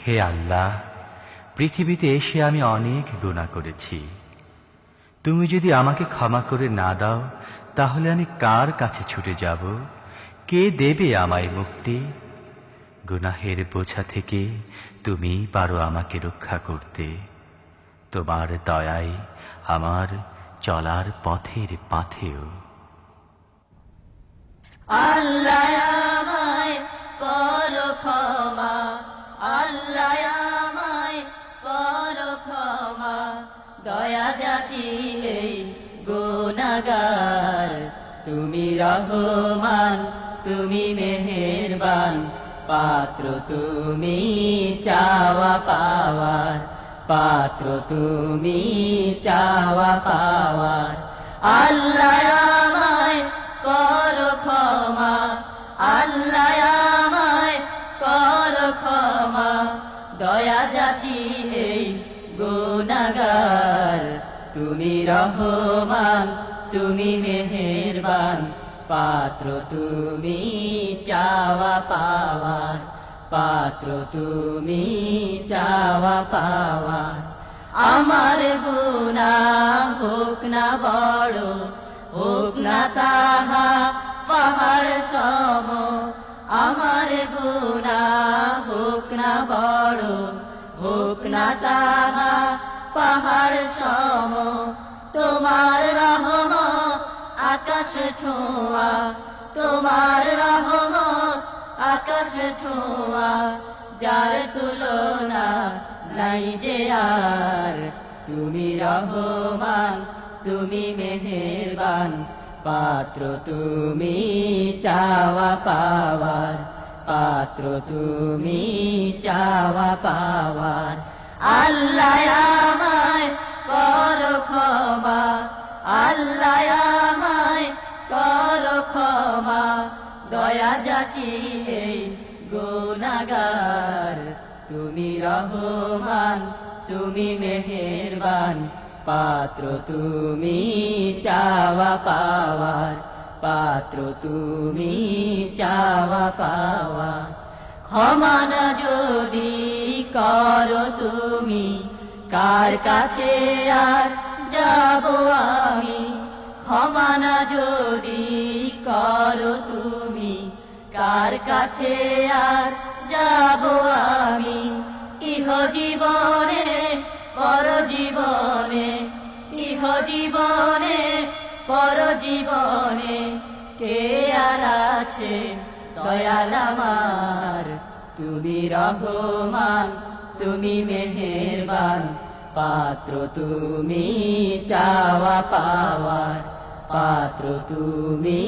হে আল্লাহ, পৃথিবীতে এসে আমি অনেক গুনাহ করেছি। তুমি যদি আমাকে ক্ষমা করে না দাও, তাহলে আমি কার কাছে ছুটে যাব? কে দেবে আমায় মুক্তি? গুনাহের বোঝা থেকে তুমি পারো আমাকে রক্ষা করতে। তোমার দয়ায় আমার চলার পথের পাথেও। আল্লাহ আমায় করো ক্ষমা, আল্লাহ আমায় করো ক্ষমা, দয়া যাচি এই গুনাহগার। তুমি রহমান, তুমি মেহেরবান, পাত্র তুমি চাওয়া পাওয়ার, পাত্র তুমি চাওয়া পাওয়ার। আল্লাহ আমায় করো ক্ষমা, আল্লাহ আমায় করো ক্ষমা, দয়া যাচি এই গুনাহগার। তুমি রহমান, তুমি মেহেরবান, পাত্র তুমি চাওয়া পাওয়ার, পাত্র তুমি চাওয়া পাওয়ার। আমার গুনাহ হোক না বড়, হোক না তাহা পাহাড় সম, আমার গুনাহ হোক না বড়, হোক না তাহা পাহাড় সম। তোমার রহমত আকাশ ছোঁয়া, তোমার রহমত আকাশ ছোঁয়া, যার তুলনা নাই যে আর। তুমি রহমান, তুমি মেহেরবান, পাত্র তুমি চাওয়া পাওয়ার, পাত্র তুমি চাওয়া পাওয়ার। আল্লাহ আমায় করো ক্ষমা, আল্লাহ আমায় করো ক্ষমা, দয়া যাচি এই গুনাহগার। তুমি রহমান, তুমি মেহেরবান, পাত্র তুমি চাওয়া পাওয়ার, পাত্র তুমি চাওয়া পাওয়ার। ক্ষমা না যদি করো তুমি, কার কাছে আর যাব আমি? ক্ষমা না যদি করো তুমি, কার কাছে আর যাব আমি? ইহ জীবনে পর জীবনে, ইহ জীবনে পর জীবনে, কে আর আছে দয়াল আমার? তুমি রহমান, তুমি মেহেরবান, পাত্র তুমি চাওয়া পাওয়ার, পাত্র তুমি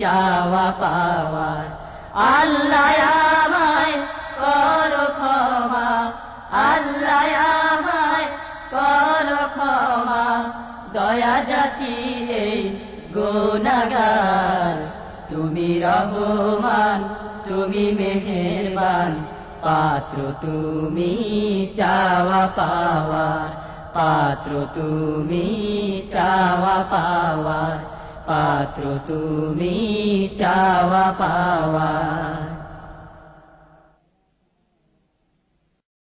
চাওয়া পাওয়ার। আল্লাহ আমায় করো ক্ষমা, আল্লাহ আমায় করো ক্ষমা, দয়া যাচি এই গুনাহগার। তুমি রহমান, তুমি মেহেরবান, পাত্র তুমি চাওয়া পাওয়ার, পাত্র তুমি চাওয়া পাওয়ার, পাত্র তুমি চাওয়া পাওয়ার।